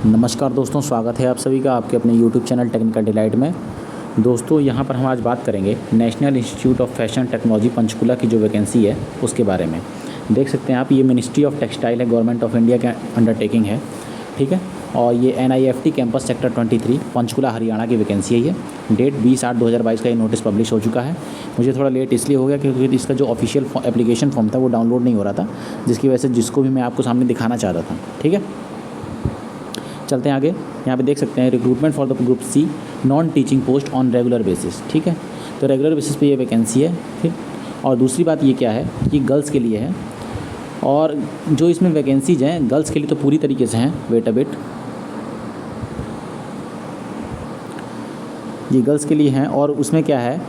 नमस्कार दोस्तों, स्वागत है आप सभी का आपके अपने YouTube चैनल टेक्निकल डिलाइट में। दोस्तों यहाँ पर हम आज बात करेंगे national institute of fashion technology Panchkula की जो वैकेंसी है उसके बारे में। देख सकते हैं आप, ये मिनिस्ट्री ऑफ टेक्सटाइल है, गवर्नमेंट ऑफ इंडिया के अंडरटेकिंग है, ठीक है। और ये NIFT campus sector 23 Panchkula Haryana की वैकेंसी है। ये डेट 20/8/2022 का ये नोटिस पब्लिश हो चुका है। मुझे थोड़ा लेट इसलिए हो गया क्योंकि इसका जो ऑफिशियल एप्लीकेशन फॉर्म था वो डाउनलोड नहीं हो रहा था, जिसकी वजह से जिसको भी मैं आपको सामने दिखाना चाह रहा था, ठीक है। चलते हैं आगे। यहाँ पे देख सकते हैं recruitment for the group C non teaching post on regular basis, ठीक है। तो रेगुलर बेसिस पे ये वैकेंसी है, ठीक। और दूसरी बात ये क्या है कि गर्ल्स के लिए है, और जो इसमें वैकेंसीज हैं गर्ल्स के लिए तो पूरी तरीके से हैं। वेट अ बिट, ये गर्ल्स के लिए हैं। और उसमें क्या है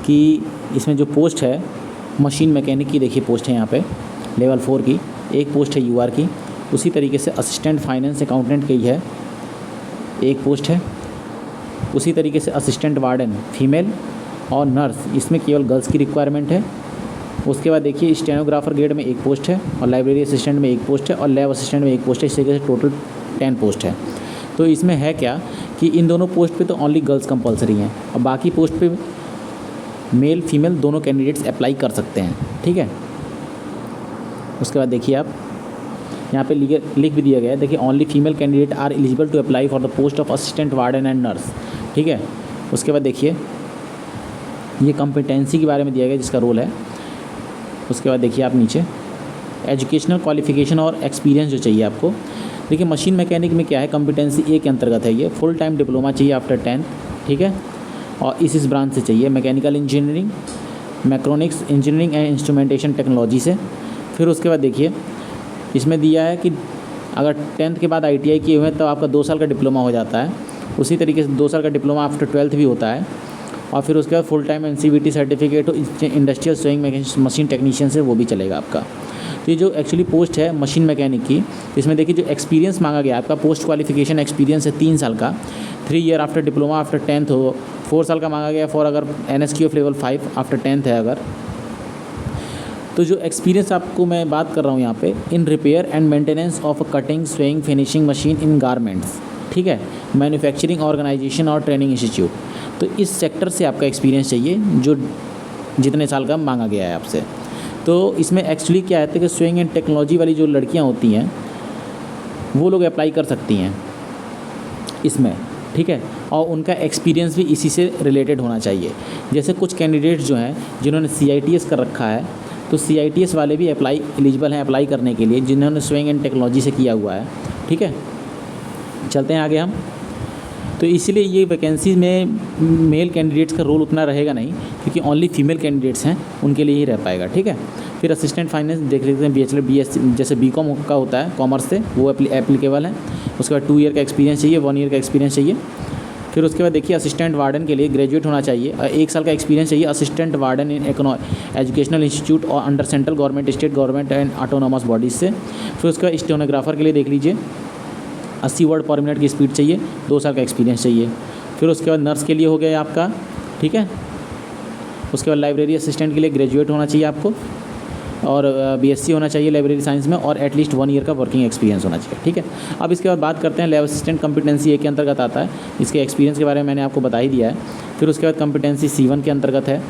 कि इसमें जो पोस्ट है मशीन मैकेनिक की, देखिए पोस्ट है यहाँ पे लेवल 4 की, एक पोस्ट है UR की। उसी तरीके से असिस्टेंट फाइनेंस अकाउंटेंट की है, एक पोस्ट है। उसी तरीके से असिस्टेंट वार्डन फीमेल, और नर्स इसमें केवल गर्ल्स की रिक्वायरमेंट है। उसके बाद देखिए स्टेनोग्राफर ग्रेड में एक पोस्ट है, और लाइब्रेरी असिस्टेंट में एक पोस्ट है, और लैब असिस्टेंट में एक पोस्ट है। इस तरीके से टोटल 10 पोस्ट है। तो इसमें है क्या कि इन दोनों पोस्ट पे तो ओनली गर्ल्स कंपलसरी हैं, और बाकी पोस्ट पे मेल फीमेल दोनों कैंडिडेट्स अप्लाई कर सकते हैं, ठीक है। उसके बाद देखिए आप यहाँ पे लिख भी दिया गया है, देखिए only female candidate are eligible to apply for the post of assistant warden and nurse, ठीक है। उसके बाद देखिए ये कॉम्पिटेंसी के बारे में दिया गया जिसका रोल है। उसके बाद देखिए आप नीचे एजुकेशनल क्वालिफिकेशन और एक्सपीरियंस जो चाहिए आपको। देखिए मशीन मैकेनिक में क्या है, कॉम्पिटेंसी A के अंतर्गत है ये। फुल टाइम डिप्लोमा चाहिए आफ्टर 10th, ठीक है। और इस ब्रांच से चाहिए mechanical engineering, mechatronics engineering and instrumentation technology से। फिर उसके बाद देखिए इसमें दिया है कि अगर 10th के बाद ITI किए हुए हैं तो आपका 2 साल का डिप्लोमा हो जाता है। उसी तरीके से 2 साल का डिप्लोमा आफ्टर 12th भी होता है। और फिर उसके बाद फुल टाइम NCVT सर्टिफिकेट हो इंडस्ट्रियल स्विंग मशीन टेक्नीशियन से, वो भी चलेगा आपका। तो ये जो एक्चुअली पोस्ट है मशीन मैकेनिक की, इसमें देखिए जो एक्सपीरियंस मांगा गया आपका, पोस्ट क्वालिफिकेशन एक्सपीरियंस है 3 साल का, 3 year after diploma after 10th हो। 4 साल का मांगा गया फॉर अगर NSQF लेवल 5 आफ्टर 10th है अगर। तो जो एक्सपीरियंस आपको मैं बात कर रहा हूँ यहाँ पे, in repair and maintenance of a cutting sewing finishing machine in garments, ठीक है, मैन्युफैक्चरिंग ऑर्गेनाइजेशन और ट्रेनिंग इंस्टीट्यूट। तो इस सेक्टर से आपका एक्सपीरियंस चाहिए जो जितने साल का मांगा गया है आपसे। तो इसमें एक्चुअली क्या है कि स्विंग एंड टेक्नोलॉजी वाली जो लड़कियाँ होती हैं वो लोग अप्लाई कर सकती हैं इसमें, ठीक है। और उनका एक्सपीरियंस भी इसी से रिलेटेड होना चाहिए। जैसे कुछ कैंडिडेट्स जो हैं जिन्होंने CITS कर रखा है, तो CITS वाले भी एलिजिबल हैं अप्लाई करने के लिए, जिन्होंने स्विंग एंड टेक्नोलॉजी से किया हुआ है, ठीक है। चलते हैं आगे हम। तो इसलिए ये वैकेंसी में मेल कैंडिडेट्स का रोल उतना रहेगा नहीं, क्योंकि ओनली फीमेल कैंडिडेट्स हैं, उनके लिए ही रह पाएगा, ठीक है। फिर असिस्टेंट फाइनेंस देख लेते हैं, BHL BSc जैसे BCom का होता है कॉमर्स से, वो एप्लीकेबल है। उसके बाद 2 ईयर का एक्सपीरियंस चाहिए, 1 ईयर का एक्सपीरियंस चाहिए। फिर उसके बाद देखिए असिस्टेंट वार्डन के लिए ग्रेजुएट होना चाहिए, 1 साल का एक्सपीरियंस चाहिए। Assistant warden in educational institute और under central government, state government and autonomous bodies से। फिर उसका स्टेनोग्राफर के लिए देख लीजिए 80 वर्ड पर मिनट की स्पीड चाहिए, 2 साल का एक्सपीरियंस चाहिए। फिर उसके बाद नर्स के लिए हो गया आपका, ठीक है। उसके बाद लाइब्रेरी असिस्टेंट के लिए ग्रेजुएट होना चाहिए आपको, और BSc होना चाहिए लाइब्रेरी साइंस में, और एटलीस्ट 1 ईयर का वर्किंग एक्सपीरियंस होना चाहिए, ठीक है। अब इसके बाद बात करते हैं लैब असिस्टेंट, कॉम्पिटेंसी A के अंतर्गत आता है। इसके एक्सपीरियंस के बारे में मैंने आपको बता ही दिया है। फिर उसके बाद कॉम्पिटेंसी C1 के अंतर्गत है।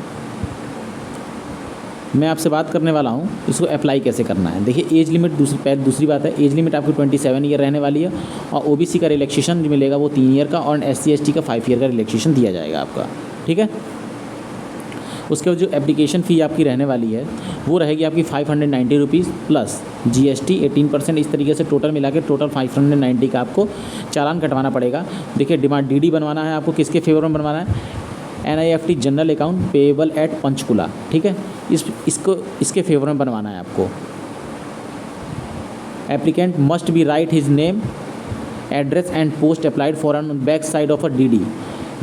मैं आपसे बात करने वाला हूँ इसको अप्लाई कैसे करना है। देखिए एज लिमिट, दूसरी बात है, एज लिमिट आपकी 27 ईयर रहने वाली है, और OBC का रिलैक्सेशन जो मिलेगा वो 3 ईयर का, और SC ST का 5 ईयर का रिलैक्सेशन दिया जाएगा आपका, ठीक है। उसके बाद जो एप्लीकेशन फ़ी आपकी रहने वाली है वो रहेगी आपकी 590 रुपीज़ प्लस GST 18%। इस तरीके से टोटल मिला के टोटल 590 का आपको चालान कटवाना पड़ेगा। देखिए डिमांड DD बनवाना है आपको, किसके फेवर में बनवाना है, NIFT general account payable eight Panchkula, ठीक है। इसके फेवर में बनवाना है आपको। Applicant must be right his name, address and post applied for on back side of a DD,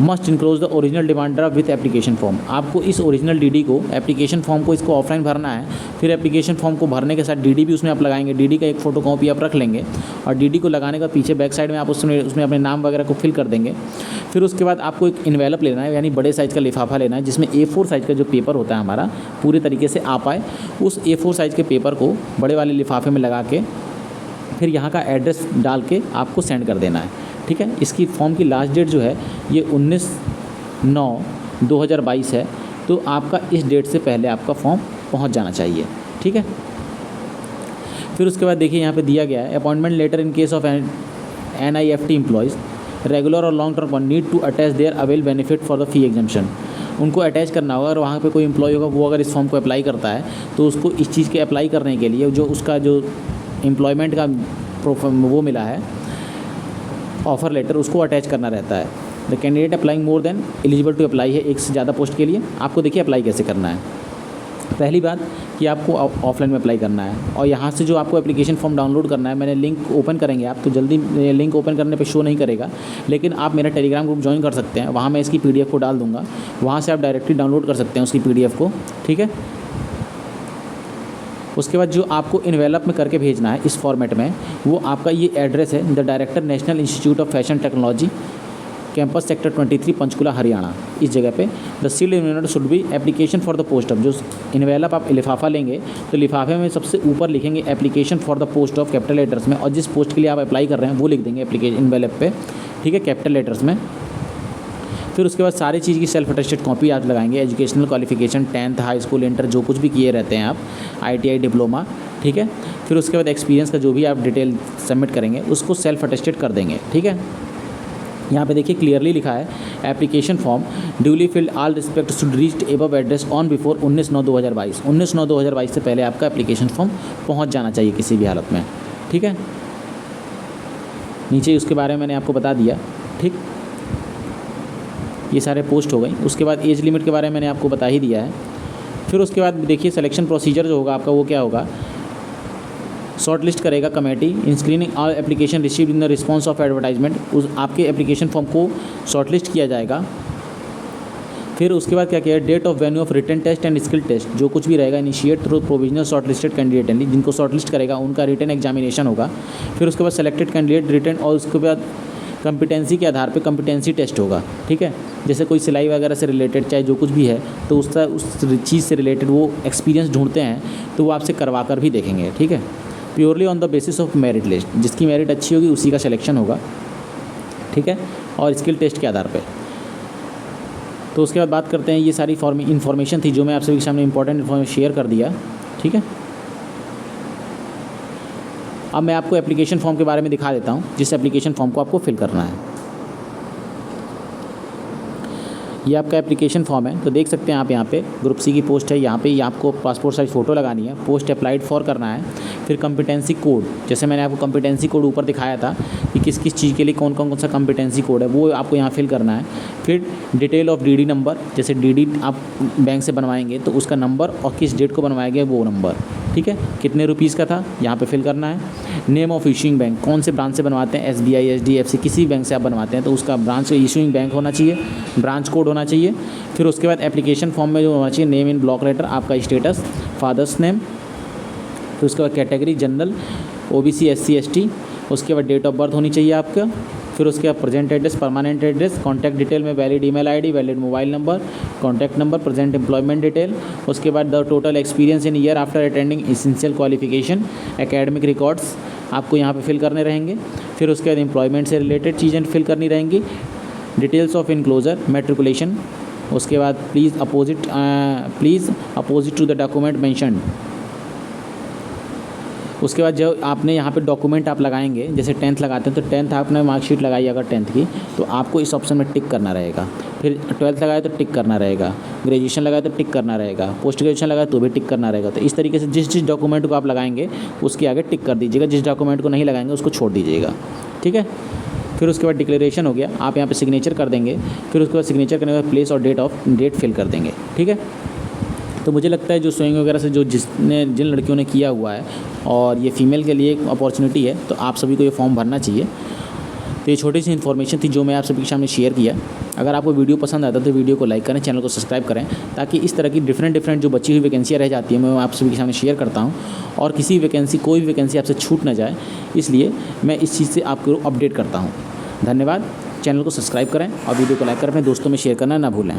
must enclose the original demand draft with application form. आपको इस original DD को, एप्लीकेशन फॉर्म को, इसको offline भरना है। फिर application form को भरने के साथ DD भी उसमें आप लगाएंगे, DD का एक फ़ोटो कॉपी आप रख लेंगे, और DD को लगाने का पीछे बैक साइड में आप उसमें अपने नाम वगैरह को फिल कर देंगे। फिर उसके बाद आपको एक इन्वेलप लेना है, यानी बड़े साइज़ का लिफाफा लेना है, जिसमें A4 साइज़ का जो पेपर होता है हमारा पूरे तरीके से आ पाए, उस A4 साइज़ के पेपर को बड़े वाले लिफाफे में लगा के फिर यहाँ का एड्रेस डाल के आपको सेंड कर देना है, ठीक है। इसकी फॉर्म की लास्ट डेट जो है ये 19/9/2022 है, तो आपका इस डेट से पहले आपका फॉर्म पहुँच जाना चाहिए, ठीक है। फिर उसके बाद देखिए यहाँ पे दिया गया है appointment letter in case of NIFT employees regular और long term need to attach their avail benefit for the fee exemption. उनको अटैच करना होगा, और वहाँ पे कोई एम्प्लॉय होगा वो अगर इस फॉर्म को अप्लाई करता है तो उसको इस चीज़ के अप्लाई करने के लिए जो उसका जो एम्प्लॉयमेंट का वो मिला है ऑफ़र लेटर, उसको अटैच करना रहता है। The candidate applying more than eligible to apply है, एक से ज़्यादा पोस्ट के लिए। आपको देखिए अप्लाई कैसे करना है। पहली बात कि आपको ऑफलाइन में अप्लाई करना है, और यहाँ से जो आपको एप्लीकेशन फॉर्म डाउनलोड करना है, मैंने लिंक ओपन करेंगे आप तो जल्दी लिंक ओपन करने पे शो नहीं करेगा, लेकिन आप मेरा टेलीग्राम ग्रुप ज्वाइन कर सकते हैं, वहाँ मैं इसकी PDF को डाल दूँगा, वहाँ से आप डायरेक्टली डाउनलोड कर सकते हैं उसकी PDF को, ठीक है। उसके बाद जो आपको इन्वेलप में करके भेजना है इस फॉर्मेट में, वो आपका ये एड्रेस है, the director national institute of fashion technology, campus sector 23, Panchkula, Haryana. इस जगह पे the sealed envelope should be application for the post of. जो इन्वेलप आप लिफाफा लेंगे तो लिफाफे में सबसे ऊपर लिखेंगे application for the post of capital letters में, और जिस पोस्ट के लिए आप अप्लाई कर रहे हैं वो लिख देंगे एप्लीकेशन इन्वेलप पे, ठीक है, कैपिटल लेटर्स में। फिर उसके बाद सारी चीज़ की सेल्फ अटेस्टेड कॉपी आप लगाएंगे, educational qualification 10th high school inter जो कुछ भी किए रहते हैं आप, ITI डिप्लोमा, ठीक है। फिर उसके बाद एक्सपीरियंस का जो भी आप डिटेल सबमिट करेंगे उसको सेल्फ अटेस्टेड कर देंगे, ठीक है। यहाँ पे देखिए क्लियरली लिखा है application form duly field all respect should reach above address on before 19/9/2022। 19/9/2022 से पहले आपका एप्लीकेशन फॉर्म पहुँच जाना चाहिए किसी भी हालत में, ठीक है। नीचे उसके बारे में मैंने आपको बता दिया, ठीक। ये सारे पोस्ट हो गई। उसके बाद एज लिमिट के बारे में मैंने आपको बता ही दिया है। फिर उसके बाद देखिए सिलेक्शन प्रोसीजर जो होगा आपका वो क्या होगा, शॉर्ट लिस्ट करेगा committee in screening all application received in the response of advertisement. उस आपके एप्लीकेशन फॉर्म को शॉर्ट लिस्ट किया जाएगा। फिर उसके बाद क्या किया, date of venue of written test and skill test जो कुछ भी रहेगा initiate through provisional short listed candidate, यानी जिनको शॉर्ट लिस्ट करेगा उनका रिटन एग्जामिनेशन होगा। फिर उसके बाद सेलेक्टेड कैंडिडेट रिटन, और उसके बाद कॉम्पिटेंसी के आधार पे कॉम्पिटेंसी टेस्ट होगा, ठीक है। जैसे कोई सिलाई वगैरह से रिलेटेड चाहे जो कुछ भी है तो उस चीज़ से रिलेटेड वो एक्सपीरियंस ढूंढते हैं तो वो आपसे करवा कर भी देखेंगे, ठीक है। Purely on the basis of merit list, जिसकी मेरिट अच्छी होगी उसी का सिलेक्शन होगा, ठीक है, और स्किल टेस्ट के आधार पे। तो उसके बाद बात करते हैं, ये सारी इन्फॉर्मेशन थी जो मैं आप सभी के सामने इंपॉर्टेंट इन्फॉर्मेशन शेयर कर दिया, ठीक है। अब मैं आपको एप्लीकेशन फॉर्म के बारे में दिखा देता हूँ, जिस एप्लीकेशन फॉर्म को आपको फिल करना है। ये आपका एप्लीकेशन फॉर्म है, तो देख सकते हैं आप यहाँ पे ग्रुप C की पोस्ट है। यहाँ पे ये आपको पासपोर्ट साइज फ़ोटो लगानी है, पोस्ट अप्लाइड फॉर करना है। फिर कॉम्पिटेंसी कोड, जैसे मैंने आपको कॉम्पिटेंसी कोड ऊपर दिखाया था कि किस किस चीज़ के लिए कौन कौन सा कॉम्पिटेंसी कोड है, वो आपको यहाँ फिल करना है। फिर डिटेल ऑफ DD नंबर, जैसे DD आप बैंक से बनवाएंगे तो उसका नंबर और किस डेट को बनवाया गया वो नंबर, ठीक है। कितने रुपीज़ का था यहाँ पे फिल करना है। नेम ऑफ इशूइंग बैंक, कौन से ब्रांच से बनवाते हैं, SBI, HDFC, किसी बैंक से आप बनवाते हैं तो उसका ब्रांच इशूइंग बैंक होना चाहिए, ब्रांच कोड होना चाहिए। फिर उसके बाद एप्लीकेशन फॉर्म में जो होना चाहिए, नेम इन ब्लॉक लेटर, आपका स्टेटस, फादर्स नेम। फिर उसके बाद category general, OBC, SC, ST। उसके बाद डेट ऑफ बर्थ होनी चाहिए आपका। फिर उसके बाद present address, permanent address, contact detail में valid email ID, valid mobile number, contact number, present employment detail. उसके बाद the total experience in year after attending essential qualification, academic records आपको यहाँ पे फिल करने रहेंगे। फिर उसके बाद एम्प्लॉयमेंट से रिलेटेड चीज़ें फिल करनी रहेंगी। Details of enclosure, matriculation. उसके बाद please opposite to the document mentioned. उसके बाद जो आपने यहाँ पे डॉक्यूमेंट आप लगाएंगे, जैसे 10th लगाते हैं तो 10th आपने मार्कशीट लगाई अगर 10th की तो आपको इस ऑप्शन में टिक करना रहेगा। फिर 12th लगाए तो टिक करना रहेगा, ग्रेजुएशन लगाए तो टिक करना रहेगा, पोस्ट ग्रेजुएशन लगाए तो भी टिक करना रहेगा। तो इस तरीके से जिस डॉक्यूमेंट को आप लगाएंगे उसके आगे टिक कर दीजिएगा, जिस डॉक्यूमेंट को नहीं लगाएंगे उसको छोड़ दीजिएगा, ठीक है। फिर उसके बाद डिक्लेरेशन हो गया, आप यहाँ पे सिग्नेचर कर देंगे। फिर उसके बाद सिग्नेचर करने के बाद प्लेस और डेट फिल कर देंगे, ठीक है। तो मुझे लगता है जो स्विंग वगैरह से जिन लड़कियों ने किया हुआ है और ये फ़ीमेल के लिए एक अपॉर्चुनिटी है, तो आप सभी को ये फॉर्म भरना चाहिए। तो ये छोटी सी इन्फॉर्मेशन थी जो मैं आप सभी के सामने शेयर किया। अगर आपको वीडियो पसंद आता तो वीडियो को लाइक करें, चैनल को सब्सक्राइब करें, ताकि इस तरह की डिफरेंट जो बची हुई वैकेंसियाँ रह जाती हैं मैं आप सभी के सामने शेयर करता हूँ, और कोई भी वैकेंसी आपसे छूट ना जाए, इसलिए मैं इस चीज़ से आपको अपडेट करता हूँ। धन्यवाद। चैनल को सब्सक्राइब करें और वीडियो को लाइक करें, अपने दोस्तों में शेयर करना ना भूलें।